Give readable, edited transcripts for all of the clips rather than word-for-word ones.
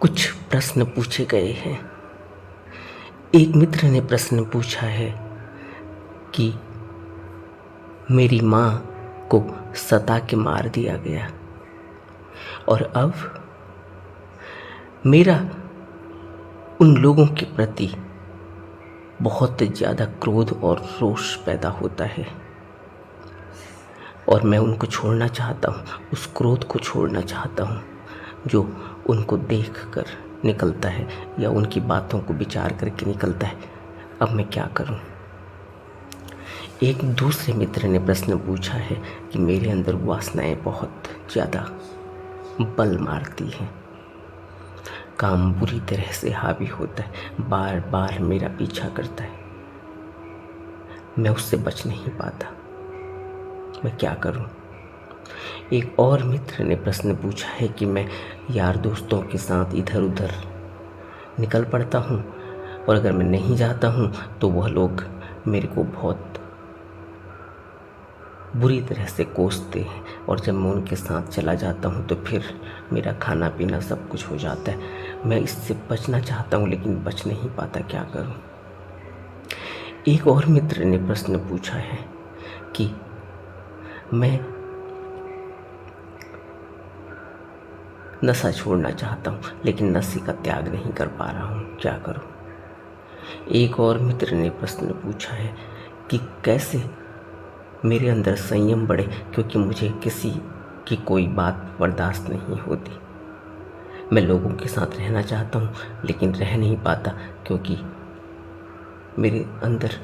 कुछ प्रश्न पूछे गए हैं। एक मित्र ने प्रश्न पूछा है कि मेरी माँ को सता के मार दिया गया और अब मेरा उन लोगों के प्रति बहुत ज़्यादा क्रोध और रोष पैदा होता है और मैं उनको छोड़ना चाहता हूँ, उस क्रोध को छोड़ना चाहता हूँ जो उनको देखकर निकलता है या उनकी बातों को विचार करके निकलता है। अब मैं क्या करूं? एक दूसरे मित्र ने प्रश्न पूछा है कि मेरे अंदर वासनाएं बहुत ज़्यादा बल मारती हैं, काम बुरी तरह से हावी होता है, बार बार मेरा पीछा करता है, मैं उससे बच नहीं पाता, मैं क्या करूं? एक और मित्र ने प्रश्न पूछा है कि मैं यार दोस्तों के साथ इधर उधर निकल पड़ता हूँ और अगर मैं नहीं जाता हूँ तो वह लोग मेरे को बहुत बुरी तरह से कोसते हैं और जब मैं उनके साथ चला जाता हूँ तो फिर मेरा खाना पीना सब कुछ हो जाता है। मैं इससे बचना चाहता हूँ लेकिन बच नहीं पाता, क्या करूँ? एक और मित्र ने प्रश्न पूछा है कि मैं नशा छोड़ना चाहता हूँ लेकिन नशे का त्याग नहीं कर पा रहा हूँ, क्या करूँ? एक और मित्र ने प्रश्न पूछा है कि कैसे मेरे अंदर संयम बढ़े क्योंकि मुझे किसी की कोई बात बर्दाश्त नहीं होती। मैं लोगों के साथ रहना चाहता हूँ लेकिन रह नहीं पाता क्योंकि मेरे अंदर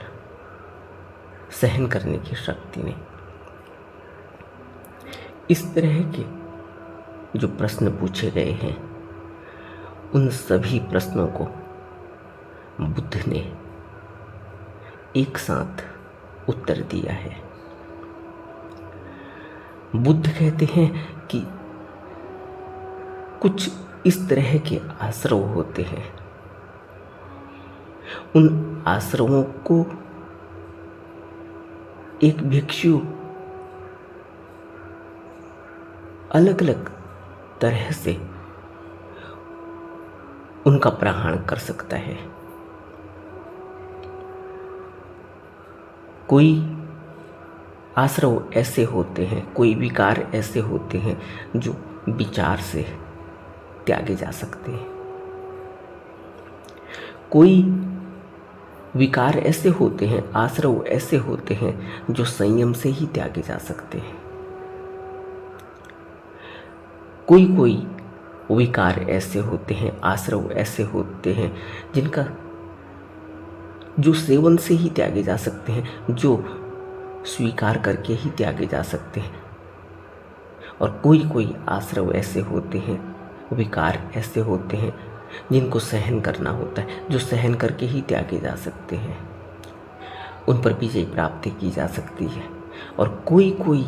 सहन करने की शक्ति नहीं। इस तरह के जो प्रश्न पूछे गए हैं उन सभी प्रश्नों को बुद्ध ने एक साथ उत्तर दिया है। बुद्ध कहते हैं कि कुछ इस तरह के आश्रव होते हैं, उन आश्रवों को एक भिक्षु अलग अलग तरह से उनका प्रहार कर सकता है। कोई आश्रव ऐसे होते हैं, कोई विकार ऐसे होते हैं जो विचार से त्यागे जा सकते हैं। कोई विकार ऐसे होते हैं, आश्रव ऐसे होते हैं जो संयम से ही त्यागे जा सकते हैं। कोई कोई विकार ऐसे होते हैं, आश्रव ऐसे होते हैं जिनका जो सेवन से ही त्यागे जा सकते हैं, जो स्वीकार करके ही त्यागे जा सकते हैं। और कोई कोई आश्रव ऐसे होते हैं, विकार ऐसे होते हैं जिनको सहन करना होता है, जो सहन करके ही त्यागे जा सकते हैं, उन पर विजय प्राप्ति की जा सकती है। और कोई कोई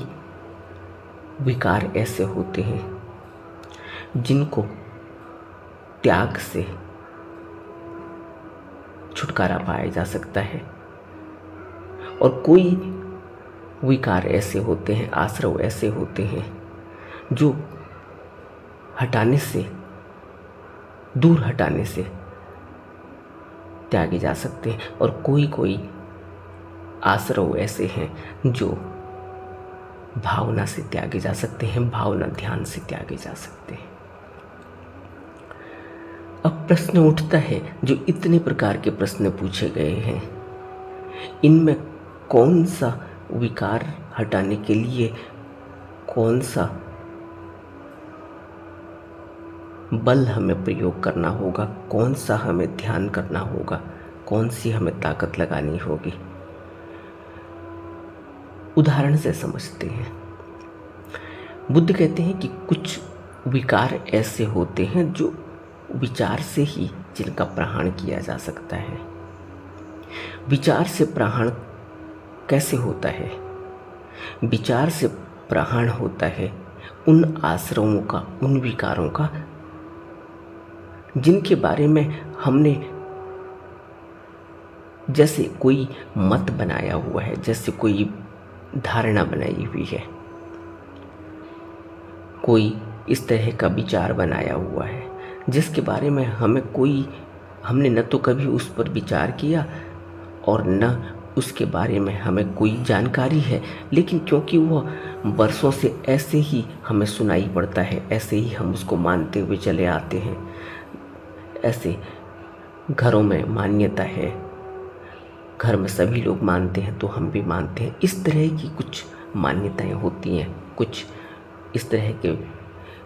विकार ऐसे होते हैं जिनको त्याग से छुटकारा पाया जा सकता है। और कोई विकार ऐसे होते हैं, आश्रव ऐसे होते हैं जो हटाने से, दूर हटाने से त्यागे जा सकते हैं। और कोई कोई आश्रव ऐसे हैं जो भावना से त्यागे जा सकते हैं, भावना ध्यान से त्यागे जा सकते हैं। अब प्रश्न उठता है, जो इतने प्रकार के प्रश्न पूछे गए हैं, इनमें कौन सा विकार हटाने के लिए कौन सा बल हमें प्रयोग करना होगा, कौन सा हमें ध्यान करना होगा, कौन सी हमें ताकत लगानी होगी? उदाहरण से समझते हैं। बुद्ध कहते हैं कि कुछ विकार ऐसे होते हैं जो विचार से ही जिनका प्रहार किया जा सकता है। विचार से प्रहार कैसे होता है? विचार से प्रहार होता है उन आश्रमों का, उन विकारों का जिनके बारे में हमने जैसे कोई मत बनाया हुआ है, जैसे कोई धारणा बनाई हुई है, कोई इस तरह का विचार बनाया हुआ है जिसके बारे में हमने न तो कभी उस पर विचार किया और न उसके बारे में हमें कोई जानकारी है, लेकिन क्योंकि वह बरसों से ऐसे ही हमें सुनाई पड़ता है, ऐसे ही हम उसको मानते हुए चले आते हैं। ऐसे घरों में मान्यता है, घर में सभी लोग मानते हैं तो हम भी मानते हैं। इस तरह की कुछ मान्यताएं होती हैं, कुछ इस तरह के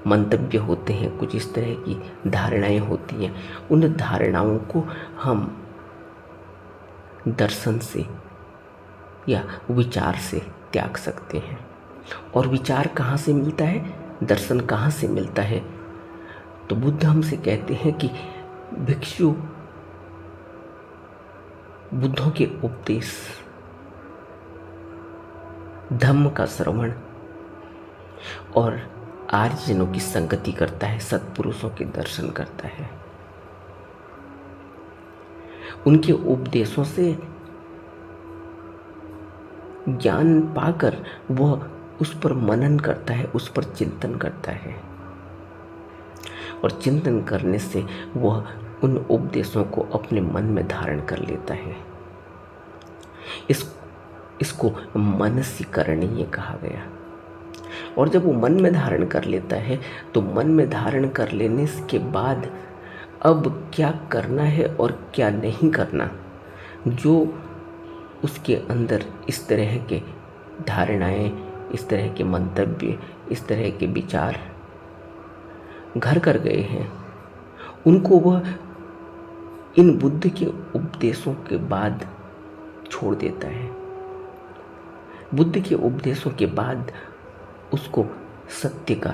मंतव्य होते हैं, कुछ इस तरह की धारणाएं होती हैं। उन धारणाओं को हम दर्शन से या विचार से त्याग सकते हैं। और विचार कहाँ से मिलता है, दर्शन कहाँ से मिलता है? तो बुद्ध हमसे कहते हैं कि भिक्षु बुद्धों के उपदेश, धम्म का श्रवण और आर्यजनों की संगति करता है, सत्पुरुषों के दर्शन करता है। उनके उपदेशों से ज्ञान पाकर वह उस पर मनन करता है, उस पर चिंतन करता है, और चिंतन करने से वह उन उपदेशों को अपने मन में धारण कर लेता है। इसको मनसीकरणीय कहा गया। और जब वो मन में धारण कर लेता है तो मन में धारण कर लेने के बाद अब क्या करना है और क्या नहीं करना, जो उसके अंदर इस तरह के धारणाएं, इस तरह के मंतव्य, इस तरह के विचार घर कर गए हैं, उनको वह इन बुद्ध के उपदेशों के बाद छोड़ देता है। बुद्ध के उपदेशों के बाद उसको सत्य का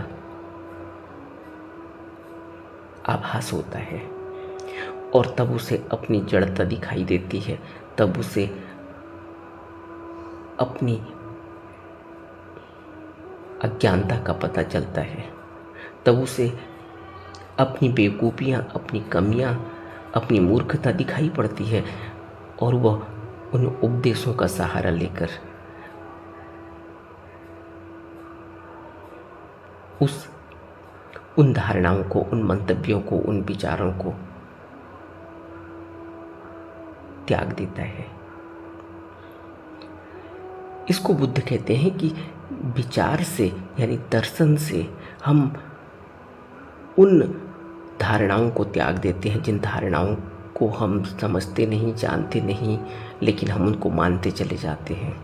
आभास होता है और तब उसे अपनी जड़ता दिखाई देती है, तब उसे अपनी अज्ञानता का पता चलता है, तब उसे अपनी बेवकूफ़ियाँ, अपनी कमियाँ, अपनी मूर्खता दिखाई पड़ती है और वह उन उपदेशों का सहारा लेकर उन धारणाओं को, उन मंतव्यों को, उन विचारों को त्याग देता है। इसको बुद्ध कहते हैं कि विचार से यानी दर्शन से हम उन धारणाओं को त्याग देते हैं जिन धारणाओं को हम समझते नहीं, जानते नहीं, लेकिन हम उनको मानते चले जाते हैं।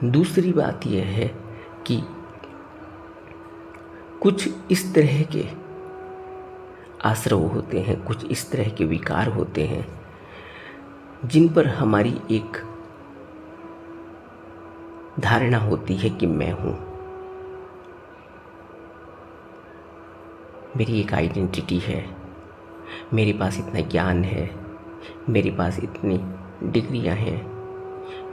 दूसरी बात यह है कि कुछ इस तरह के आश्रव होते हैं, कुछ इस तरह के विकार होते हैं जिन पर हमारी एक धारणा होती है कि मैं हूँ, मेरी एक आइडेंटिटी है, मेरे पास इतना ज्ञान है, मेरे पास इतनी डिग्रियां हैं,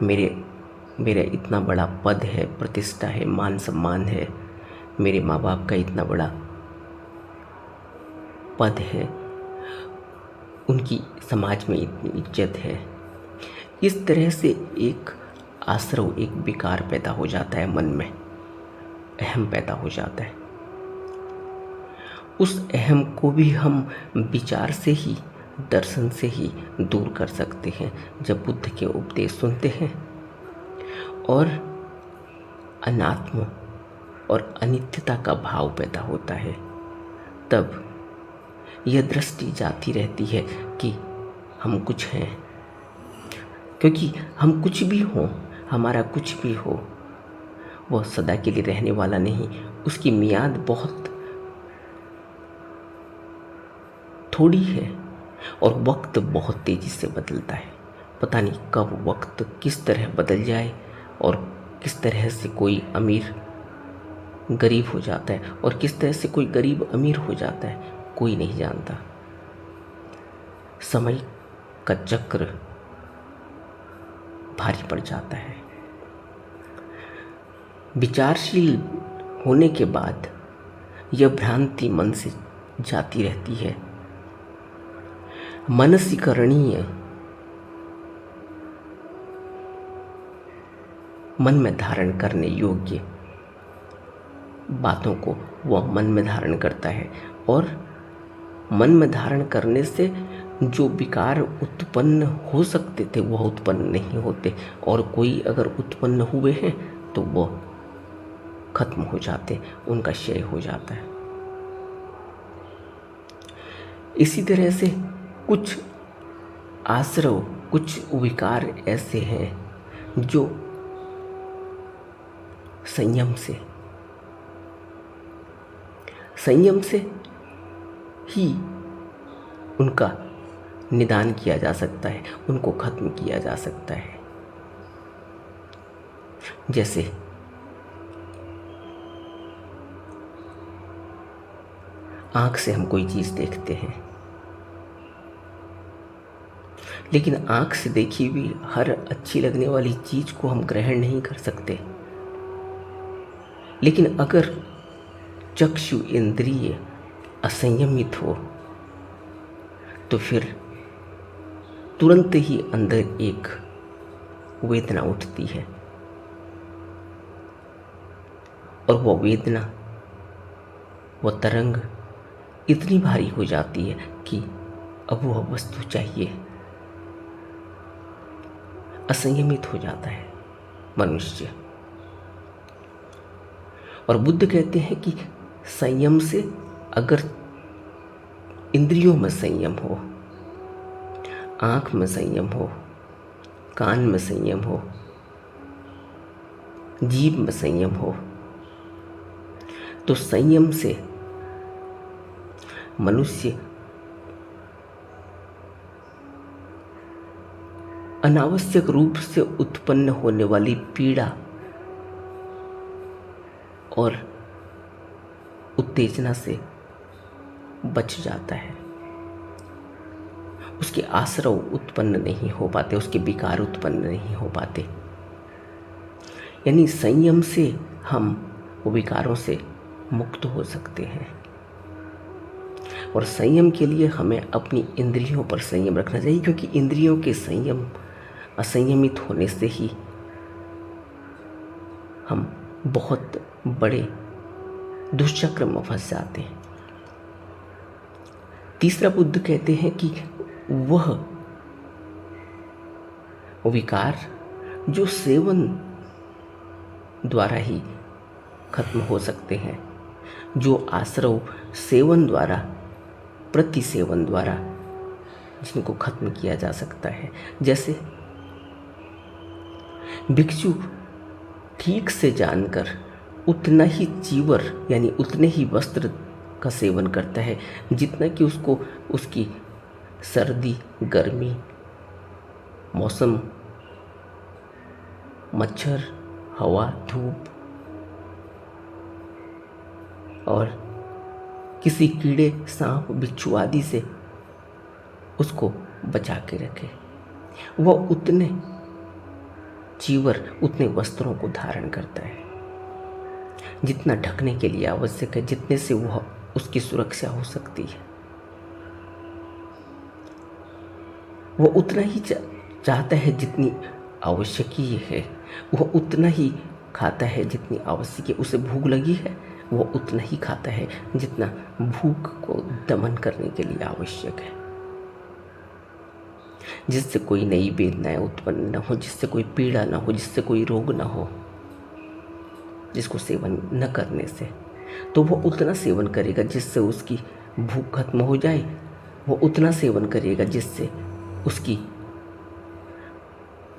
मेरा इतना बड़ा पद है, प्रतिष्ठा है, मान सम्मान है, मेरे माँ बाप का इतना बड़ा पद है, उनकी समाज में इतनी इज्जत है। इस तरह से एक आश्रव, एक विकार पैदा हो जाता है मन में, अहम पैदा हो जाता है। उस अहम को भी हम विचार से ही, दर्शन से ही दूर कर सकते हैं जब बुद्ध के उपदेश सुनते हैं और अनात्म और अनित्यता का भाव पैदा होता है। तब यह दृष्टि जाती रहती है कि हम कुछ हैं, क्योंकि हम कुछ भी हों, हमारा कुछ भी हो, वह सदा के लिए रहने वाला नहीं, उसकी मियाद बहुत थोड़ी है और वक्त बहुत तेज़ी से बदलता है। पता नहीं कब वक्त किस तरह बदल जाए और किस तरह से कोई अमीर गरीब हो जाता है और किस तरह से कोई गरीब अमीर हो जाता है, कोई नहीं जानता। समय का चक्र भारी पड़ जाता है। विचारशील होने के बाद यह भ्रांति मन से जाती रहती है। मनसीकरणीय, मन में धारण करने योग्य बातों को वह मन में धारण करता है और मन में धारण करने से जो विकार उत्पन्न हो सकते थे वह उत्पन्न नहीं होते, और कोई अगर उत्पन्न हुए हैं तो वह खत्म हो जाते, उनका क्षय हो जाता है। इसी तरह से कुछ आश्रव, कुछ विकार ऐसे हैं जो संयम से ही उनका निदान किया जा सकता है, उनको खत्म किया जा सकता है। जैसे आंख से हम कोई चीज देखते हैं, लेकिन आंख से देखी हुई हर अच्छी लगने वाली चीज को हम ग्रहण नहीं कर सकते। लेकिन अगर चक्षु इंद्रिय असंयमित हो तो फिर तुरंत ही अंदर एक वेदना उठती है, और वह वेदना, वह तरंग इतनी भारी हो जाती है कि अब वह वस्तु चाहिए। असंयमित हो जाता है मनुष्य। और बुद्ध कहते हैं कि संयम से, अगर इंद्रियों में संयम हो, आंख में संयम हो, कान में संयम हो, जीभ में संयम हो, तो संयम से मनुष्य अनावश्यक रूप से उत्पन्न होने वाली पीड़ा और उत्तेजना से बच जाता है। उसके आश्रव उत्पन्न नहीं हो पाते, उसके विकार उत्पन्न नहीं हो पाते। यानी संयम से हम विकारों से मुक्त हो सकते हैं। और संयम के लिए हमें अपनी इंद्रियों पर संयम रखना चाहिए, क्योंकि इंद्रियों के असंयमित होने से ही हम बहुत बड़े दुष्चक्र में फंस जाते हैं। तीसरा, बुद्ध कहते हैं कि वह विकार जो सेवन द्वारा ही खत्म हो सकते हैं, जो आश्रव सेवन द्वारा, प्रति सेवन द्वारा जिनको खत्म किया जा सकता है। जैसे भिक्षु ठीक से जानकर उतना ही चीवर यानी उतने ही वस्त्र का सेवन करता है जितना कि उसको उसकी सर्दी, गर्मी, मौसम, मच्छर, हवा, धूप और किसी कीड़े, सांप, बिच्छू आदि से उसको बचा के रखे। वह उतने चीवर, उतने वस्त्रों को धारण करता है जितना ढकने के लिए आवश्यक है, जितने से वह उसकी सुरक्षा हो सकती है। वह उतना ही चाहता है जितनी आवश्यकी है, वह उतना ही खाता है जितनी आवश्यक है। उसे भूख लगी है, वह उतना ही खाता है जितना भूख को दमन करने के लिए आवश्यक है, जिससे कोई नई वेदनाएं उत्पन्न न हो, जिससे कोई पीड़ा न हो, जिससे कोई रोग न हो, जिसको सेवन न करने से। तो वह उतना सेवन करेगा जिससे उसकी भूख खत्म हो जाए, वह उतना सेवन करेगा जिससे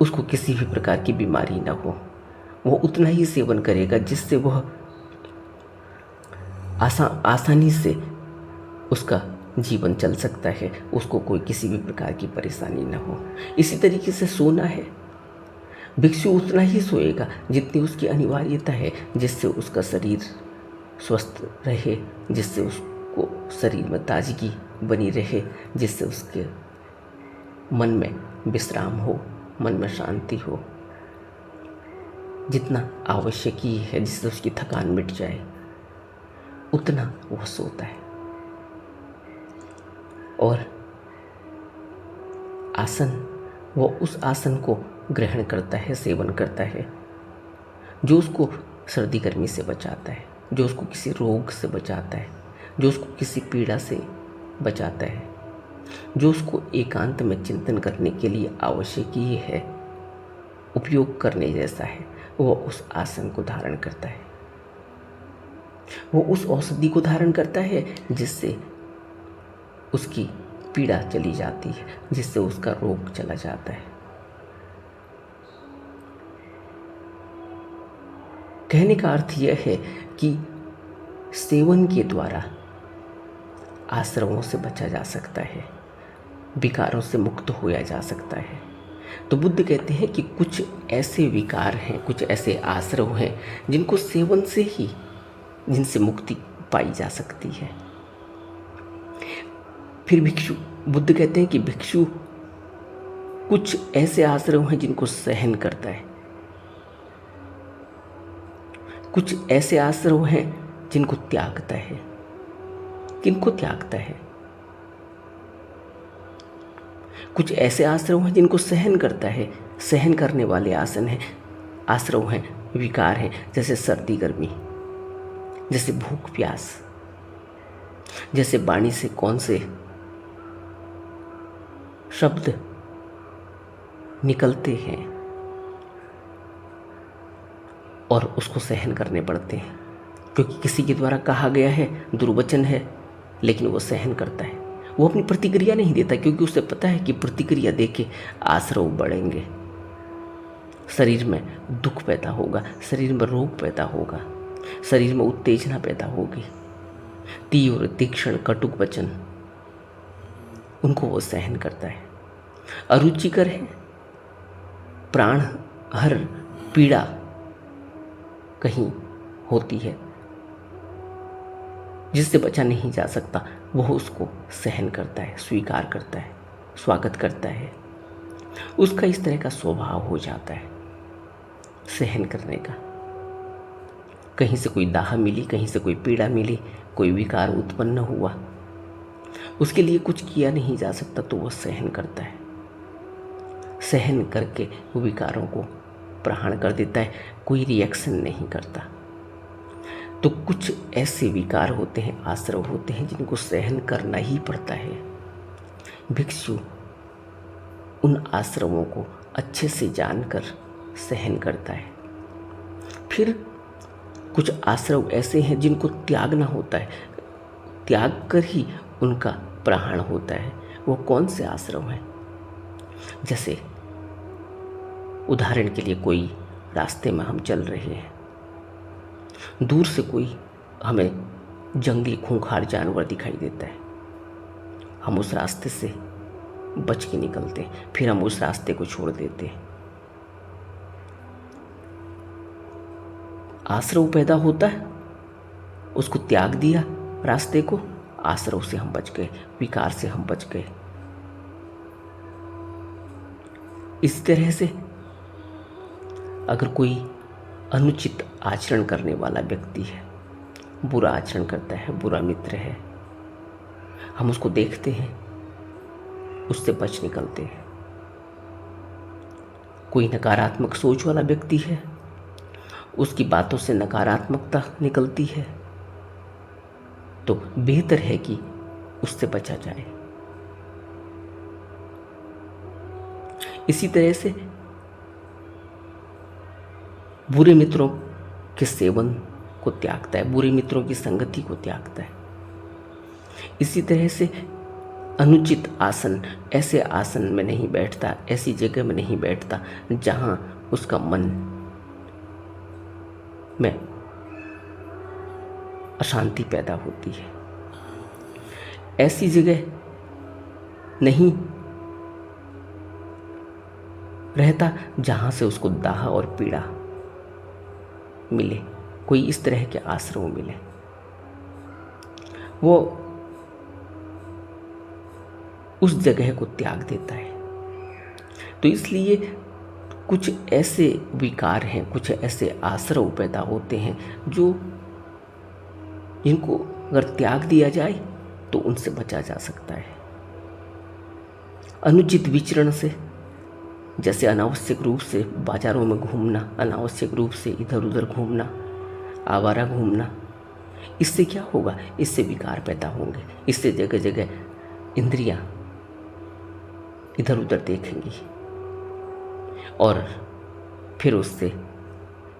उसको किसी भी प्रकार की बीमारी न हो। वह उतना ही सेवन करेगा जिससे वह आसानी से उसका जीवन चल सकता है, उसको कोई किसी भी प्रकार की परेशानी न हो। इसी तरीके से सोना है, भिक्षु उतना ही सोएगा जितनी उसकी अनिवार्यता है, जिससे उसका शरीर स्वस्थ रहे, जिससे उसको शरीर में ताजगी बनी रहे, जिससे उसके मन में विश्राम हो, मन में शांति हो, जितना आवश्यक ही है, जिससे उसकी थकान मिट जाए, उतना वह सोता है। और आसन, वह उस आसन को ग्रहण करता है, सेवन करता है जो उसको सर्दी गर्मी से बचाता है, जो उसको किसी रोग से बचाता है, जो उसको किसी पीड़ा से बचाता है। जो उसको एकांत में चिंतन करने के लिए आवश्यक ये है, उपयोग करने जैसा है, वो उस आसन को धारण करता है। वो उस औषधि को धारण करता है जिससे उसकी पीड़ा चली जाती है, जिससे उसका रोग चला जाता है। कहने का अर्थ यह है कि सेवन के द्वारा आश्रमों से बचा जा सकता है, विकारों से मुक्त होया जा सकता है। तो बुद्ध कहते हैं कि कुछ ऐसे विकार हैं, कुछ ऐसे आश्रम हैं जिनको सेवन से ही, जिनसे मुक्ति पाई जा सकती है। फिर भिक्षु, बुद्ध कहते हैं कि भिक्षु कुछ ऐसे आश्रम हैं जिनको सहन करता है, कुछ ऐसे आश्रम हैं जिनको त्यागता है। किनको त्यागता है? कुछ ऐसे आश्रम हैं जिनको सहन करता है। सहन करने वाले आसन हैं, आश्रम हैं, विकार हैं, जैसे सर्दी गर्मी, जैसे भूख प्यास, जैसे वाणी से कौन से शब्द निकलते हैं और उसको सहन करने पड़ते हैं, क्योंकि किसी के द्वारा कहा गया है, दुर्वचन है, लेकिन वो सहन करता है। वो अपनी प्रतिक्रिया नहीं देता, क्योंकि उसे पता है कि प्रतिक्रिया देके आश्रव बढ़ेंगे, शरीर में दुख पैदा होगा, शरीर में रोग पैदा होगा, शरीर में उत्तेजना पैदा होगी, तीव्र तीक्ष्ण कटुक वचन, उनको वो सहन करता है। अरुचिकर है, प्राण हर पीड़ा कहीं होती है जिससे बचा नहीं जा सकता, वह उसको सहन करता है, स्वीकार करता है, स्वागत करता है। उसका इस तरह का स्वभाव हो जाता है सहन करने का। कहीं से कोई दाह मिली, कहीं से कोई पीड़ा मिली, कोई विकार उत्पन्न हुआ, उसके लिए कुछ किया नहीं जा सकता, तो वह सहन करता है। सहन करके वो विकारों को प्रहार कर देता है, कोई रिएक्शन नहीं करता। तो कुछ ऐसे विकार होते हैं, आश्रव होते हैं, जिनको सहन करना ही पड़ता है। भिक्षु उन आश्रमों को अच्छे से जानकर सहन करता है। फिर कुछ आश्रम ऐसे हैं जिनको त्यागना होता है, त्याग कर ही उनका प्रहार होता है। वो कौन से आश्रम हैं? जैसे उदाहरण के लिए, कोई रास्ते में हम चल रहे हैं, दूर से कोई हमें जंगली खूंखार जानवर दिखाई देता है, हम उस रास्ते से बच के निकलते हैं, फिर हम उस रास्ते को छोड़ देते हैं। आश्रव पैदा होता है, उसको त्याग दिया रास्ते को, आश्रव से हम बच गए, विकार से हम बच गए। इस तरह से अगर कोई अनुचित आचरण करने वाला व्यक्ति है, बुरा आचरण करता है, बुरा मित्र है, हम उसको देखते हैं, उससे बच निकलते हैं। कोई नकारात्मक सोच वाला व्यक्ति है, उसकी बातों से नकारात्मकता निकलती है, तो बेहतर है कि उससे बचा जाए। इसी तरह से बुरे मित्रों के सेवन को त्यागता है, बुरे मित्रों की संगति को त्यागता है। इसी तरह से अनुचित आसन, ऐसे आसन में नहीं बैठता, ऐसी जगह में नहीं बैठता जहां उसका मन में अशांति पैदा होती है। ऐसी जगह नहीं रहता जहां से उसको दाह और पीड़ा मिले, कोई इस तरह के आश्रम मिले। वो उस जगह को त्याग देता है। तो इसलिए कुछ ऐसे विकार हैं, कुछ ऐसे आश्रम पैदा होते हैं जो जिनको अगर त्याग दिया जाए तो उनसे बचा जा सकता है। अनुचित विचरण से, जैसे अनावश्यक रूप से बाजारों में घूमना, अनावश्यक रूप से इधर उधर घूमना, आवारा घूमना, इससे क्या होगा? इससे विकार पैदा होंगे, इससे जगह जगह इंद्रियां इधर उधर देखेंगी और फिर उससे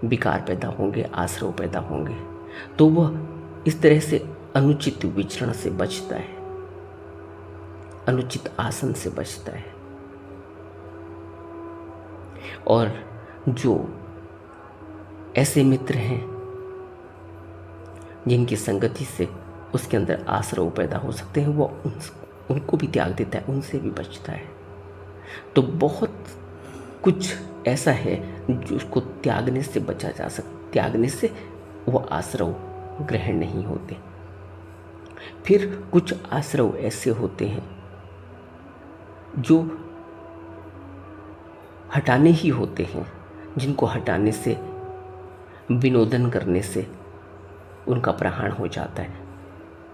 विकार पैदा होंगे, आश्रव पैदा होंगे। तो वह इस तरह से अनुचित विचरण से बचता है, अनुचित आसन से बचता है। और जो ऐसे मित्र हैं जिनकी संगति से उसके अंदर आश्रव पैदा हो सकते हैं, वो उनको भी त्याग देता है, उनसे भी बचता है। तो बहुत कुछ ऐसा है जो उसको त्यागने से बचा जा सकता, त्यागने से वो आश्रव ग्रहण नहीं होते। फिर कुछ आश्रव ऐसे होते हैं जो हटाने ही होते हैं, जिनको हटाने से, विनोदन करने से उनका प्रहाण हो जाता है,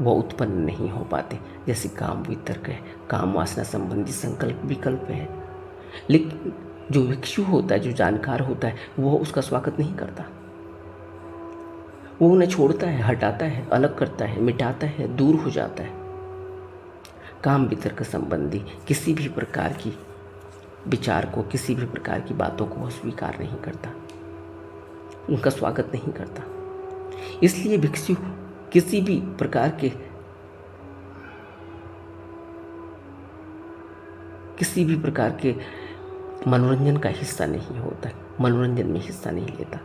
वह उत्पन्न नहीं हो पाते। जैसे काम वितर्क है, काम वासना संबंधी संकल्प विकल्प है। लेकिन जो भिक्षु होता है, जो जानकार होता है, वह उसका स्वागत नहीं करता। वो उन्हें छोड़ता है, हटाता है, अलग करता है, मिटाता है, दूर हो जाता है। काम वितर्क संबंधी किसी भी प्रकार की विचार को, किसी भी प्रकार की बातों को वह स्वीकार नहीं करता, उनका स्वागत नहीं करता। इसलिए भिक्षु किसी भी प्रकार के मनोरंजन का हिस्सा नहीं होता, मनोरंजन में हिस्सा नहीं लेता,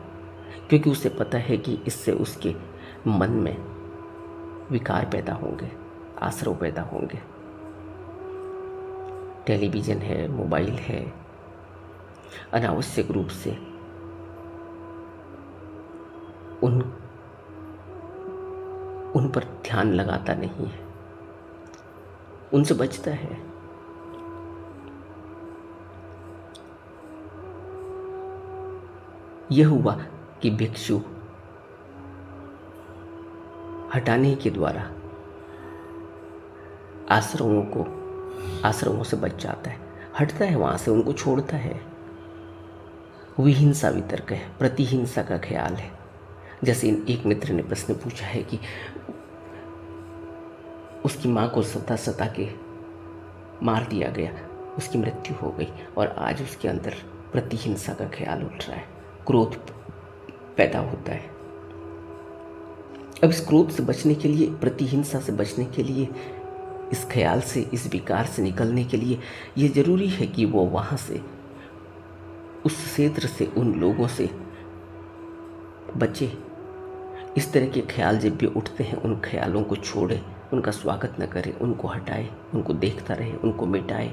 क्योंकि उसे पता है कि इससे उसके मन में विकार पैदा होंगे, आश्रव पैदा होंगे। टेलीविज़न है, मोबाइल है, अनावश्यक रूप से उन पर ध्यान लगाता नहीं है, उनसे बचता है। यह हुआ कि भिक्षु हटाने के द्वारा आश्रमों से बच जाता है, हटता है वहां से, उनको छोड़ता है। विहिंसा वितर्क है, प्रतिहिंसा का ख्याल है। जैसे एक मित्र ने प्रश्न पूछा है कि उसकी माँ को सता के मार दिया गया, उसकी मृत्यु हो गई, और आज उसके अंदर प्रतिहिंसा का ख्याल उठ रहा है, क्रोध पैदा होता है। अब इस क्रोध से बचने के लिए, प्रतिहिंसा से बचने के लिए, इस ख्याल से, इस विकार से निकलने के लिए यह जरूरी है कि वो वहाँ से, उस क्षेत्र से, उन लोगों से बचे। इस तरह के ख्याल जब भी उठते हैं, उन ख्यालों को छोड़े, उनका स्वागत न करे, उनको हटाए, उनको देखता रहे, उनको मिटाए।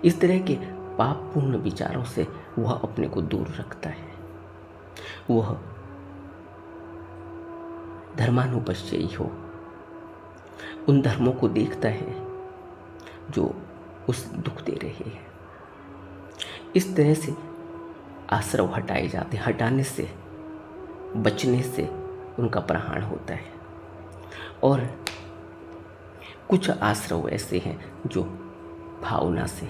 इस तरह के पापपूर्ण विचारों से वह अपने को दूर रखता है। वह धर्मानुपश्ययी हो, उन धर्मों को देखता है जो उस दुख दे रहे हैं। इस तरह से आश्रव हटाए जाते, हटाने से, बचने से उनका प्रहाण होता है। और कुछ आश्रव ऐसे हैं जो भावना से,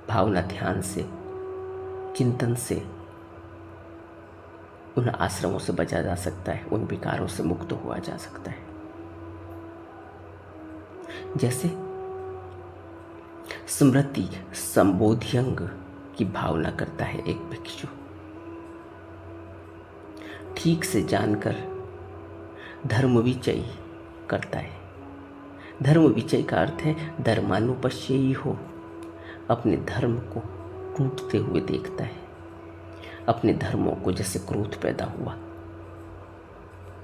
भावना, ध्यान से, चिंतन से उन आश्रमों से बचा जा सकता है, उन विकारों से मुक्त हुआ जा सकता है। जैसे स्मृति संबोध्यंग की भावना करता है एक भिक्षु, ठीक से जानकर धर्म विचय करता है। धर्म विचय का अर्थ है धर्मानुपश्ययी हो, अपने धर्म को टूटते हुए देखता है। अपने धर्मों को, जैसे क्रोध पैदा हुआ,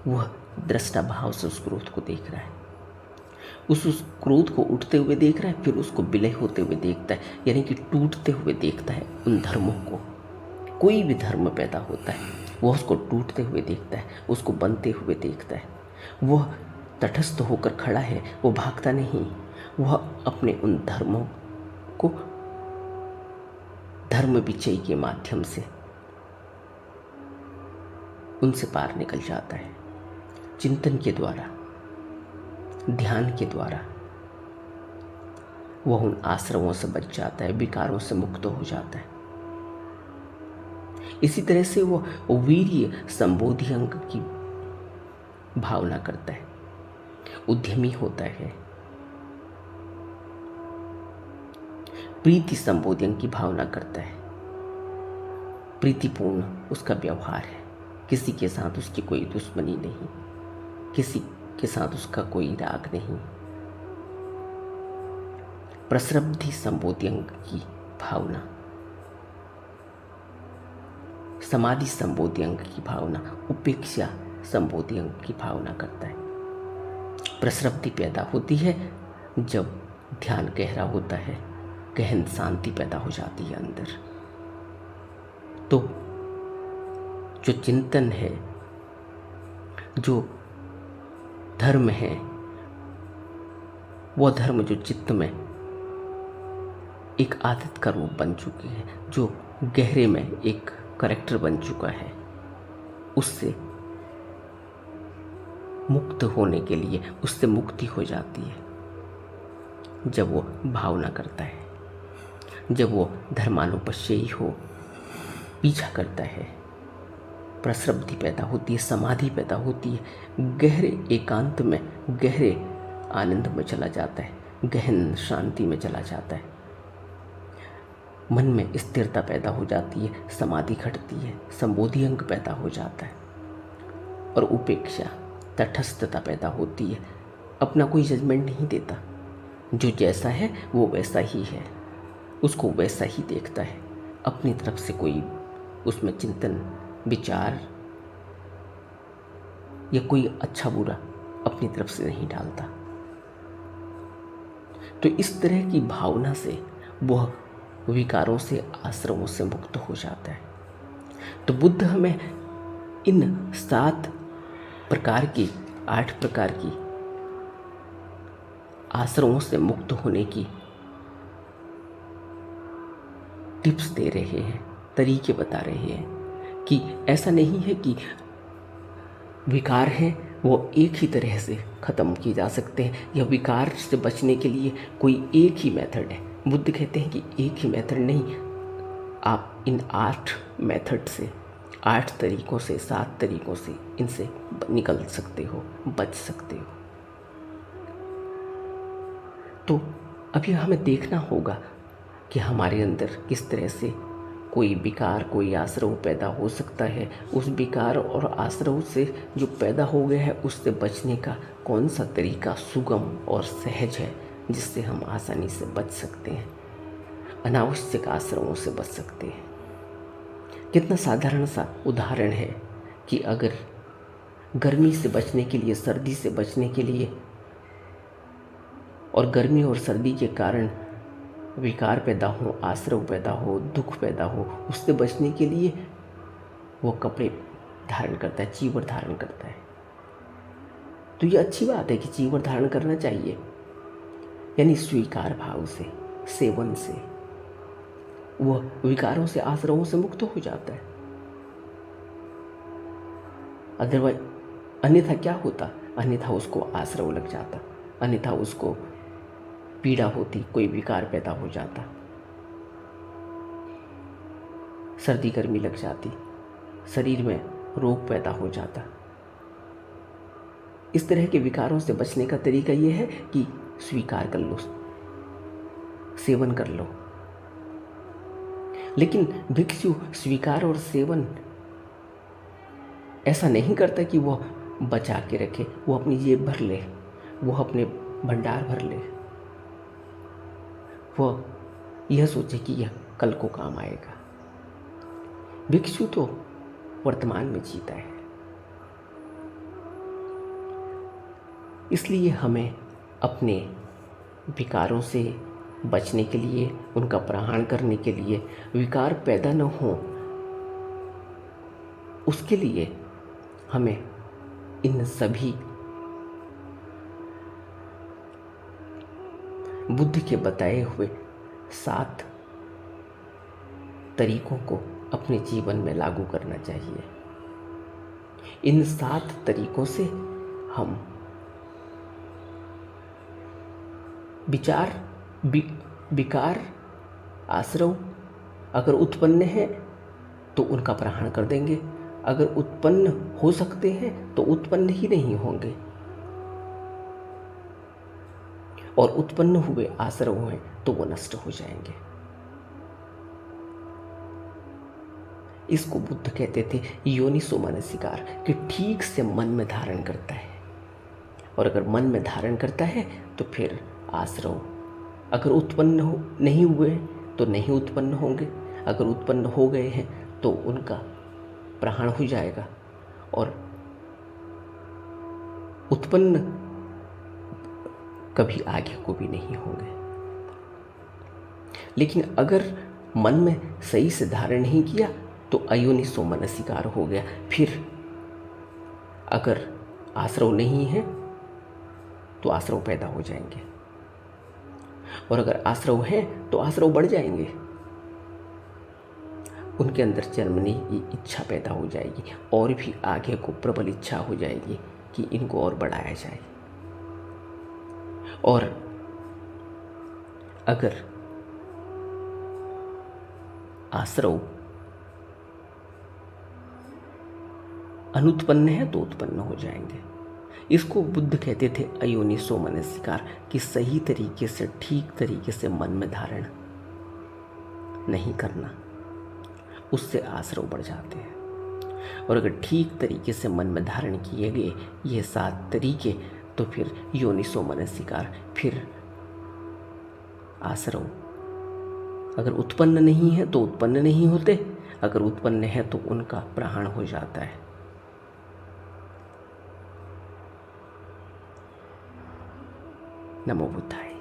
वह दृष्टा भाव से उस क्रोध को देख रहा है, उस क्रोध को उठते हुए देख रहा है, फिर उसको विलय होते हुए देखता है, यानी कि टूटते हुए देखता है उन धर्मों को। कोई भी धर्म पैदा होता है, वह उसको टूटते हुए देखता है, उसको बनते हुए देखता है। वह तटस्थ होकर खड़ा है, वो भागता नहीं, वह अपने उन धर्मों को धर्म विचय के माध्यम से उनसे पार निकल जाता है। चिंतन के द्वारा, ध्यान के द्वारा वह उन आश्रमों से बच जाता है, विकारों से मुक्त हो जाता है। इसी तरह से वो वीर्य संबोधि अंग की भावना करता है, उद्यमी होता है। प्रीति संबोधि अंग की भावना करता है, प्रीतिपूर्ण उसका व्यवहार है, किसी के साथ उसकी कोई दुश्मनी नहीं, किसी के साथ उसका कोई राग नहीं। प्रसरब्धि संबोधि अंग की भावना, समाधि संबोधि अंग की भावना, उपेक्षा संबोधि अंग की भावना करता है। प्रसरब्धि पैदा होती है जब ध्यान गहरा होता है, गहन शांति पैदा हो जाती है अंदर। तो जो चिंतन है, जो धर्म है, वो धर्म जो चित्त में एक आदत का रूप बन चुकी है, जो गहरे में एक करैक्टर बन चुका है, उससे मुक्त होने के लिए, उससे मुक्ति हो जाती है जब वो भावना करता है, जब वो धर्मानुपश्ययी हो, पीछा करता है। प्रसरब्धि पैदा होती है, समाधि पैदा होती है, गहरे एकांत में, गहरे आनंद में चला जाता है, गहन शांति में चला जाता है, मन में स्थिरता पैदा हो जाती है, समाधि घटती है, संबोधि अंग पैदा हो जाता है और उपेक्षा, तटस्थता पैदा होती है। अपना कोई जजमेंट नहीं देता, जो जैसा है वो वैसा ही है, उसको वैसा ही देखता है, अपनी तरफ से कोई उसमें चिंतन, विचार या कोई अच्छा बुरा अपनी तरफ से नहीं डालता। तो इस तरह की भावना से वह विकारों से, आश्रमों से मुक्त हो जाता है। तो बुद्ध हमें इन 7 प्रकार की, 8 प्रकार की आश्रमों से मुक्त होने की टिप्स दे रहे हैं, तरीके बता रहे हैं कि ऐसा नहीं है कि विकार है वो एक ही तरह से ख़त्म किए जा सकते हैं, या विकार से बचने के लिए कोई एक ही मेथड है। बुद्ध कहते हैं कि एक ही मेथड नहीं, आप इन 8 मेथड से, 8 तरीकों से, 7 तरीकों से इनसे निकल सकते हो, बच सकते हो। तो अभी हमें देखना होगा कि हमारे अंदर किस तरह से कोई विकार, कोई आश्रव पैदा हो सकता है। उस विकार और आश्रव से जो पैदा हो गया है, उससे बचने का कौन सा तरीका सुगम और सहज है, जिससे हम आसानी से बच सकते हैं, अनावश्यक आश्रमों से बच सकते हैं। कितना साधारण सा उदाहरण है कि अगर गर्मी से बचने के लिए, सर्दी से बचने के लिए, और गर्मी और सर्दी के कारण विकार पैदा हो, आश्रव पैदा हो, दुख पैदा हो, उससे बचने के लिए वो कपड़े धारण करता है, चीवर धारण करता है। तो ये अच्छी बात है कि चीवर धारण करना चाहिए, यानी स्वीकार भाव से, सेवन से वह विकारों से, आश्रवों से मुक्त हो जाता है। अदरवाइज अन्यथा क्या होता? अन्यथा उसको आश्रव लग जाता, अन्यथा उसको पीड़ा होती, कोई विकार पैदा हो जाता, सर्दी गर्मी लग जाती, शरीर में रोग पैदा हो जाता। इस तरह के विकारों से बचने का तरीका यह है कि स्वीकार कर लो, सेवन कर लो। लेकिन भिक्षु स्वीकार और सेवन ऐसा नहीं करता कि वह बचा के रखे, वो अपनी जेब भर ले, वह अपने भंडार भर ले, वह यह सोचे कि यह कल को काम आएगा। भिक्षु तो वर्तमान में जीता है। इसलिए हमें अपने विकारों से बचने के लिए, उनका प्रहार करने के लिए, विकार पैदा न हो उसके लिए हमें इन सभी बुद्ध के बताए हुए 7 तरीकों को अपने जीवन में लागू करना चाहिए। इन 7 तरीकों से हम विकार, आश्रव अगर उत्पन्न है तो उनका प्रहरण कर देंगे। अगर उत्पन्न हो सकते हैं तो उत्पन्न ही नहीं होंगे, और उत्पन्न हुए आश्रव हैं तो वो नष्ट हो जाएंगे। इसको बुद्ध कहते थे योनिसो मनसिकार, कि ठीक से मन में धारण करता है। और अगर मन में धारण करता है तो फिर आश्रव अगर उत्पन्न नहीं हुए तो नहीं उत्पन्न होंगे, अगर उत्पन्न हो गए हैं तो उनका प्रहरण हो जाएगा, और उत्पन्न कभी आगे को भी नहीं होंगे। लेकिन अगर मन में सही से धारण नहीं किया तो अयोनिसो मनसिकार हो गया। फिर अगर आश्रव नहीं है तो आश्रव पैदा हो जाएंगे, और अगर आश्रव है तो आश्रव बढ़ जाएंगे। उनके अंदर जन्मने की इच्छा पैदा हो जाएगी, और भी आगे को प्रबल इच्छा हो जाएगी कि इनको और बढ़ाया जाए। और अगर आश्रव अनुत्पन्न है तो उत्पन्न हो जाएंगे। इसको बुद्ध कहते थे अयोनिसो मनसिकार, कि सही तरीके से ठीक तरीके से मन में धारण नहीं करना, उससे आश्रव बढ़ जाते हैं। और अगर ठीक तरीके से मन में धारण किए गए ये 7 तरीके तो फिर योनिसो मनसिकार, फिर आश्रव अगर उत्पन्न नहीं है तो उत्पन्न नहीं होते, अगर उत्पन्न है तो उनका प्रहरण हो जाता है। नमो बुद्धाय।